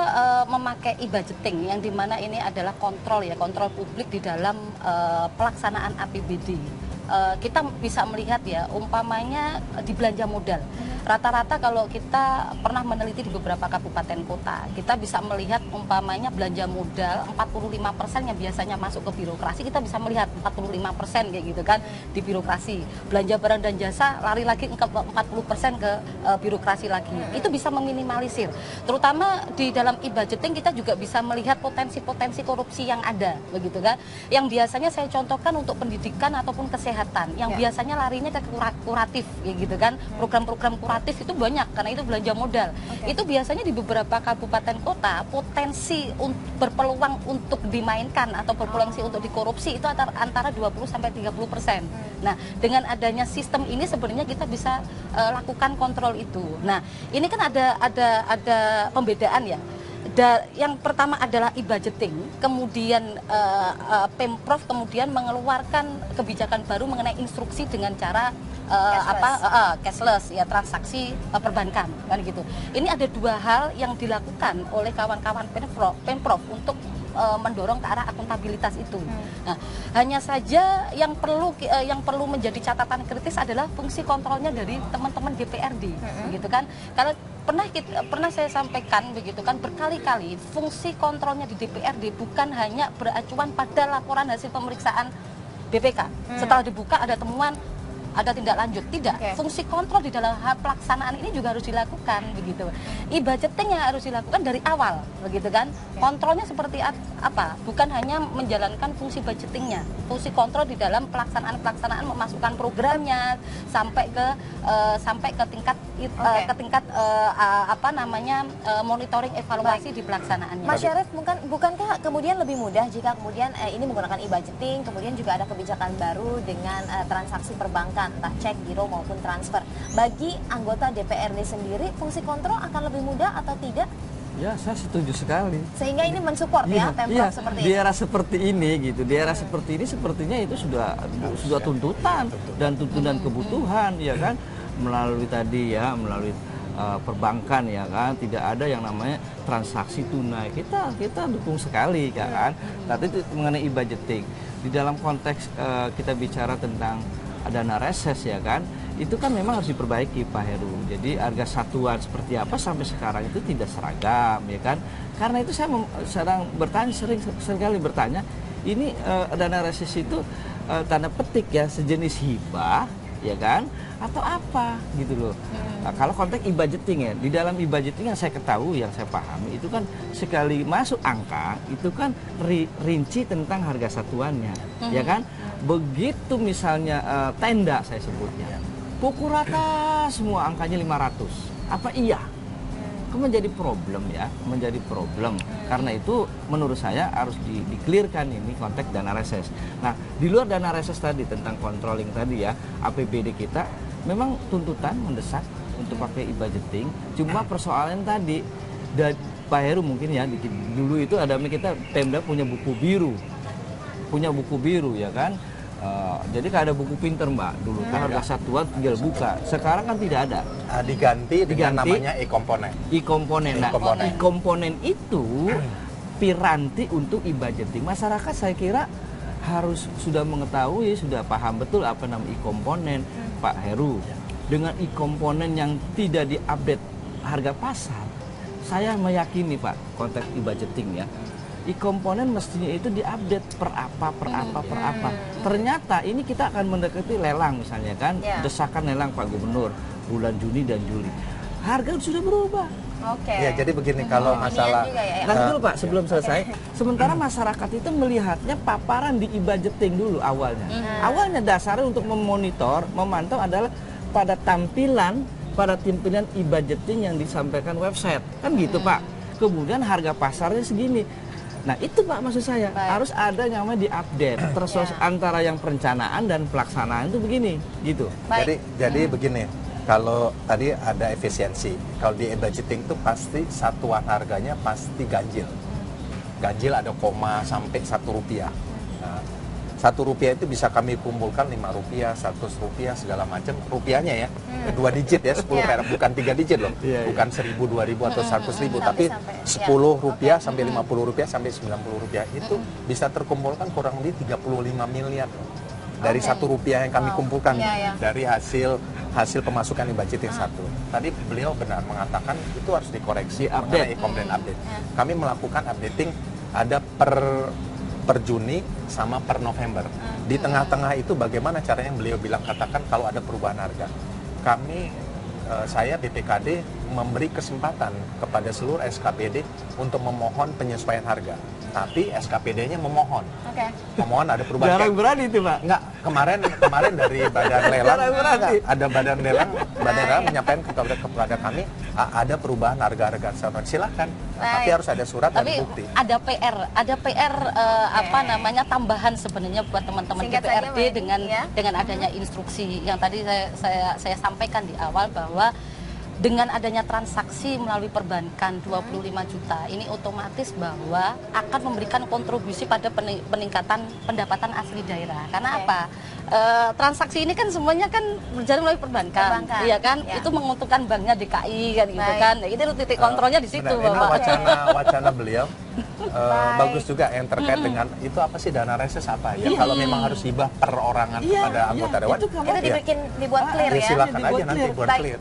memakai e-budgeting yang dimana ini adalah kontrol publik di dalam pelaksanaan APBD. Kita bisa melihat ya, umpamanya di belanja modal. Rata-rata kalau kita pernah meneliti di beberapa kabupaten kota, kita bisa melihat umpamanya belanja modal 45% yang biasanya masuk ke birokrasi, kita bisa melihat 45% kayak gitu kan di birokrasi. Belanja barang dan jasa lari lagi ke 40% ke birokrasi lagi. Itu bisa meminimalisir. Terutama di dalam e-budgeting kita juga bisa melihat potensi-potensi korupsi yang ada, begitu kan? Yang biasanya saya contohkan untuk pendidikan ataupun kesehatan, yang biasanya larinya ke kuratif, ya gitu kan? Program-program kuratif itu banyak karena itu belanja modal. Itu biasanya di beberapa kabupaten kota potensi berpeluang untuk dimainkan atau berpeluang untuk dikorupsi itu antara 20-30%. Nah, dengan adanya sistem ini sebenarnya kita bisa lakukan kontrol itu. Nah, ini kan ada pembedaan ya. Yang pertama adalah e-budgeting, kemudian Pemprov kemudian mengeluarkan kebijakan baru mengenai instruksi dengan cara cashless ya, transaksi perbankan kan gitu. Ini ada dua hal yang dilakukan oleh kawan-kawan Pemprov untuk mendorong ke arah akuntabilitas itu. Nah, hanya saja yang perlu menjadi catatan kritis adalah fungsi kontrolnya dari teman-teman DPRD, gitu kan? Kalau pernah saya sampaikan begitu kan berkali-kali, fungsi kontrolnya di DPRD bukan hanya beracuan pada laporan hasil pemeriksaan BPK. Setelah dibuka ada temuan, ada tindak lanjut, tidak. Fungsi kontrol di dalam hal pelaksanaan ini juga harus dilakukan begitu. E-budgeting yang harus dilakukan dari awal begitu kan. Kontrolnya seperti apa? Bukan hanya menjalankan fungsi budgetingnya, fungsi kontrol di dalam pelaksanaan memasukkan programnya sampai ke tingkat monitoring evaluasi di pelaksanaannya. Mas Syarif, bukankah kemudian lebih mudah jika kemudian ini menggunakan e-budgeting, kemudian juga ada kebijakan baru dengan transaksi perbankan, entah cek, giro maupun transfer. Bagi anggota DPRD sendiri, fungsi kontrol akan lebih mudah atau tidak? Ya, saya setuju sekali. Sehingga ini mensupport ya Pemprov seperti ini. Di era seperti ini gitu, di era seperti ini sepertinya itu sudah tuntutan dan tuntutan kebutuhan ya kan, melalui perbankan ya kan, tidak ada yang namanya transaksi tunai. Kita dukung sekali kan. Tapi itu mengenai e-budgeting di dalam konteks kita bicara tentang dana reses ya kan, itu kan memang harus diperbaiki Pak Heru. Jadi harga satuan seperti apa sampai sekarang itu tidak seragam ya kan. Karena itu saya sering kali bertanya, ini dana reses itu tanda petik ya sejenis hibah ya kan, atau apa gitu loh. Nah, kalau konteks e-budgeting ya, di dalam e-budgeting yang saya ketahui, yang saya pahami itu kan sekali masuk angka itu kan rinci tentang harga satuannya ya kan. Begitu misalnya tenda saya sebutnya, pukul rata semua angkanya 500. Apa iya? Itu menjadi problem ya, menjadi problem. Karena itu menurut saya harus di-clearkan ini konteks dana reses. Nah, di luar dana reses tadi tentang controlling tadi ya, APBD kita memang tuntutan mendesak untuk pakai e-budgeting. Cuma persoalan tadi, Pak Heru mungkin ya, dulu itu ada kita Pemda punya buku biru ya kan. Jadi kalau ada buku pinter Mbak dulu kan harga satuan tinggal buka. Sekarang kan tidak ada. Diganti dengan namanya e-komponen. Nah, e-komponen itu piranti untuk e-budgeting. Masyarakat saya kira harus sudah mengetahui, sudah paham betul apa nama e-komponen Pak Heru. Dengan e-komponen yang tidak diupdate harga pasar, saya meyakini Pak konteks e-budgeting ya, e-komponen mestinya itu diupdate per apa. Ternyata ini kita akan mendekati lelang misalnya kan, desakan lelang Pak Gubernur bulan Juni dan Juli. Harga sudah berubah. Ya, jadi begini kalau masalah dulu Pak, sebelum selesai, sementara masyarakat itu melihatnya paparan di e-budgeting dulu awalnya. Awalnya dasarnya untuk memonitor, memantau adalah pada tampilan e-budgeting yang disampaikan website. Kan gitu Pak. Kemudian harga pasarnya segini. Nah itu Pak maksud saya, harus ada yang namanya diupdate antara yang perencanaan dan pelaksanaan itu begini gitu. Jadi begini, kalau tadi ada efisiensi, kalau di e-budgeting itu pasti satuan harganya pasti ganjil. Ganjil ada koma sampai Rp1. Nah, Rp1 itu bisa kami kumpulkan Rp5, Rp100 segala macam rupiahnya ya. 2 digit ya, 10 perak, bukan 3 digit loh. Bukan 1.000, 2.000 atau 100.000, tapi Rp10 sampai Rp50 sampai Rp90 itu bisa terkumpulkan kurang lebih 35 miliar. dari Rp1 yang kami kumpulkan Iya, iya. dari hasil pemasukan e-budgeting 1. Tadi beliau benar mengatakan itu harus dikoreksi mengenai komplain update. Kami melakukan updating ada per Juni sama per November. Di tengah-tengah itu bagaimana caranya yang beliau bilang katakan kalau ada perubahan harga. Saya BPKD memberi kesempatan kepada seluruh SKPD untuk memohon penyesuaian harga. Tapi SKPD-nya memohon. Memohon ada perubahan. Jarang berani itu, Pak. Enggak, kemarin dari badan lelang ada badan lelang menyampaikan kepada kami ada perubahan harga-harga saluran. Silakan. Tapi harus ada surat dan bukti. Ada PR apa namanya tambahan sebenarnya buat teman-teman DPRD dengan adanya instruksi yang tadi saya sampaikan di awal bahwa dengan adanya transaksi melalui perbankan 25 juta ini otomatis bahwa akan memberikan kontribusi pada peningkatan pendapatan asli daerah. Karena apa? Transaksi ini kan semuanya kan berjalan melalui perbankan. Iya kan? Ya. Itu menguntungkan banknya DKI kan gitu kan. Nah, itu titik kontrolnya di situ, Bapak. Wacana beliau bagus juga yang terkait dengan itu apa sih dana reses apa ya? Kalau memang harus hibah perorangan kepada anggota dewan, itu dibuat clear ya. Silakan aja nanti buat clear.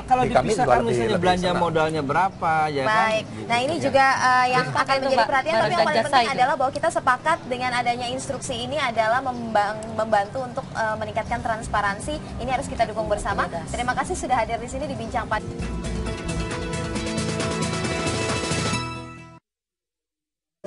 Kalau dipisahkan misalnya belanja modalnya berapa ya kan? Nah ini juga yang akan menjadi perhatian, tapi yang paling penting adalah bahwa kita sepakat dengan adanya instruksi ini adalah membantu untuk meningkatkan transparansi. Ini harus kita dukung bersama. Terima kasih sudah hadir di sini di Bincang Padi.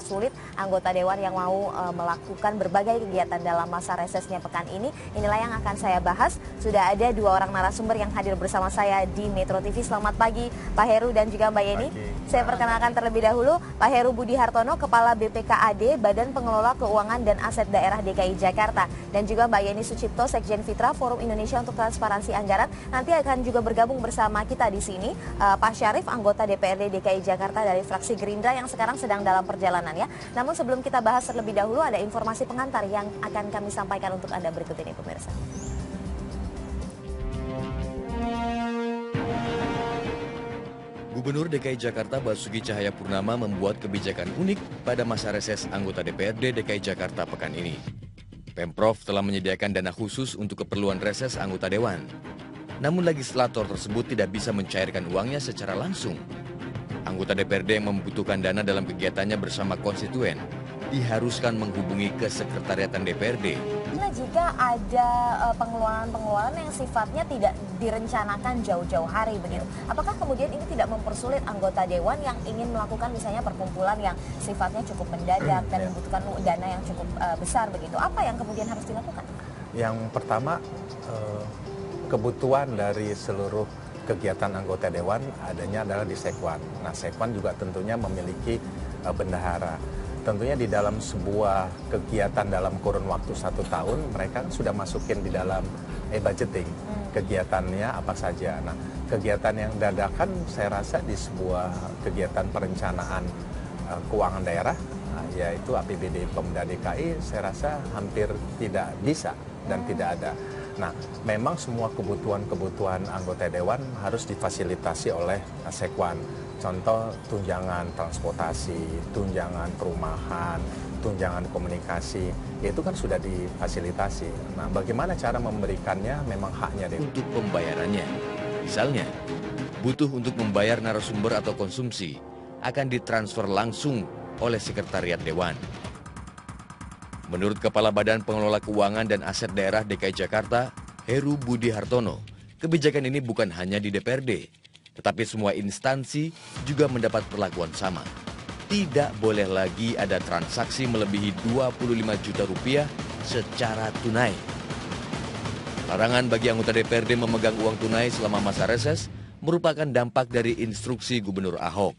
Sulit anggota dewan yang mau melakukan berbagai kegiatan dalam masa resesnya pekan ini. Inilah yang akan saya bahas. Sudah ada dua orang narasumber yang hadir bersama saya di Metro TV. Selamat pagi Pak Heru dan juga Mbak Yeni. Saya perkenalkan terlebih dahulu Pak Heru Budi Hartono, Kepala BPKAD, Badan Pengelola Keuangan dan Aset Daerah DKI Jakarta, dan juga Mbak Yeni Sucipto, Sekjen Fitra Forum Indonesia untuk Transparansi Anggaran. Nanti akan juga bergabung bersama kita di sini Pak Syarif, anggota DPRD DKI Jakarta dari fraksi Gerindra yang sekarang sedang dalam perjalanan ya. Namun sebelum kita bahas terlebih dahulu ada informasi pengantar yang akan kami sampaikan untuk Anda berikut ini pemirsa. Gubernur DKI Jakarta Basuki Cahayapurnama membuat kebijakan unik pada masa reses anggota DPRD DKI Jakarta pekan ini. Pemprov telah menyediakan dana khusus untuk keperluan reses anggota dewan. Namun legislator tersebut tidak bisa mencairkan uangnya secara langsung. Anggota DPRD yang membutuhkan dana dalam kegiatannya bersama konstituen diharuskan menghubungi ke sekretariatan DPRD. Nah, jika ada pengeluaran-pengeluaran yang sifatnya tidak direncanakan jauh-jauh hari begitu, apakah kemudian ini tidak mempersulit anggota dewan yang ingin melakukan misalnya perkumpulan yang sifatnya cukup mendadak dan membutuhkan dana yang cukup besar begitu? Apa yang kemudian harus dilakukan? Yang pertama, kebutuhan dari seluruh kegiatan anggota dewan adanya adalah di Sekwan. Nah, Sekwan juga tentunya memiliki bendahara. Tentunya di dalam sebuah kegiatan dalam kurun waktu 1 tahun, mereka sudah masukin di dalam e-budgeting kegiatannya apa saja. Nah, kegiatan yang dadakan saya rasa di sebuah kegiatan perencanaan keuangan daerah, yaitu APBD Pemda DKI, saya rasa hampir tidak bisa dan tidak ada. Nah, memang semua kebutuhan-kebutuhan anggota dewan harus difasilitasi oleh Sekwan. Contoh tunjangan transportasi, tunjangan perumahan, tunjangan komunikasi, itu kan sudah difasilitasi. Nah, bagaimana cara memberikannya memang haknya dewan. Untuk pembayarannya, misalnya, butuh untuk membayar narasumber atau konsumsi, akan ditransfer langsung oleh Sekretariat Dewan. Menurut Kepala Badan Pengelola Keuangan dan Aset Daerah DKI Jakarta, Heru Budi Hartono, kebijakan ini bukan hanya di DPRD, tetapi semua instansi juga mendapat perlakuan sama. Tidak boleh lagi ada transaksi melebihi 25 juta rupiah secara tunai. Larangan bagi anggota DPRD memegang uang tunai selama masa reses merupakan dampak dari instruksi Gubernur Ahok.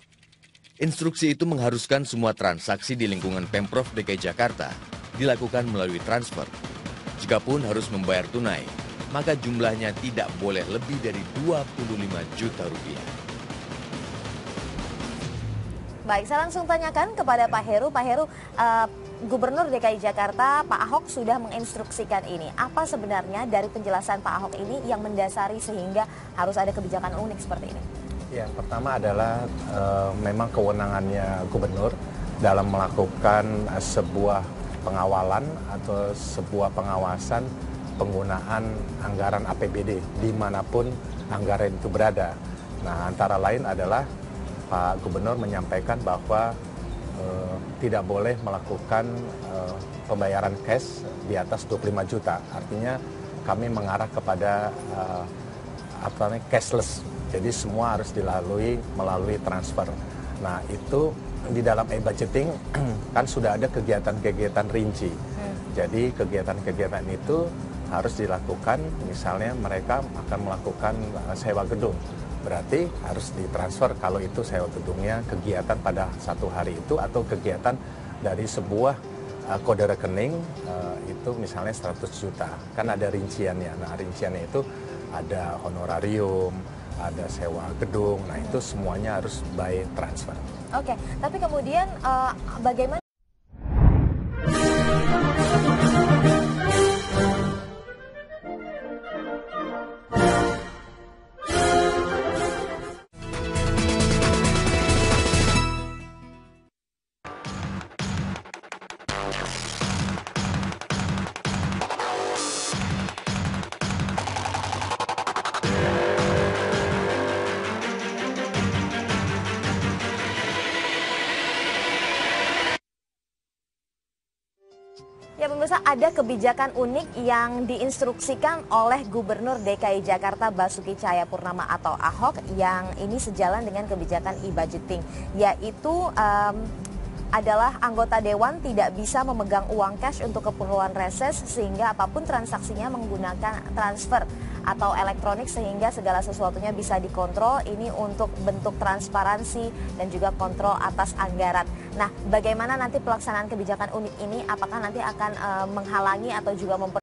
Instruksi itu mengharuskan semua transaksi di lingkungan Pemprov DKI Jakarta dilakukan melalui transfer. Jikapun harus membayar tunai, maka jumlahnya tidak boleh lebih dari 25 juta rupiah. Baik, saya langsung tanyakan kepada Pak Heru. Pak Heru, Gubernur DKI Jakarta Pak Ahok sudah menginstruksikan ini. Apa sebenarnya dari penjelasan Pak Ahok ini yang mendasari sehingga harus ada kebijakan unik seperti ini? Yang pertama adalah memang kewenangannya gubernur dalam melakukan sebuah pengawalan atau sebuah pengawasan penggunaan anggaran APBD dimanapun anggaran itu berada. Nah, antara lain adalah Pak Gubernur menyampaikan bahwa tidak boleh melakukan pembayaran cash di atas 25 juta. Artinya kami mengarah kepada cashless. Jadi semua harus dilalui melalui transfer. Nah, itu di dalam e-budgeting kan sudah ada kegiatan-kegiatan rinci. Jadi kegiatan-kegiatan itu harus dilakukan, misalnya mereka akan melakukan sewa gedung. Berarti harus ditransfer kalau itu sewa gedungnya kegiatan pada satu hari itu atau kegiatan dari sebuah kode rekening itu misalnya 100 juta. Kan ada rinciannya. Nah, rinciannya itu ada honorarium, ada sewa gedung. Nah, itu semuanya harus by transfer. Oke, tapi kemudian bagaimana? Ya pemirsa, ada kebijakan unik yang diinstruksikan oleh Gubernur DKI Jakarta Basuki Cahayapurnama atau Ahok yang ini sejalan dengan kebijakan e-budgeting, yaitu adalah anggota dewan tidak bisa memegang uang cash untuk keperluan reses sehingga apapun transaksinya menggunakan transfer atau elektronik sehingga segala sesuatunya bisa dikontrol. Ini untuk bentuk transparansi dan juga kontrol atas anggaran. Nah, bagaimana nanti pelaksanaan kebijakan unik ini? Apakah nanti akan menghalangi atau juga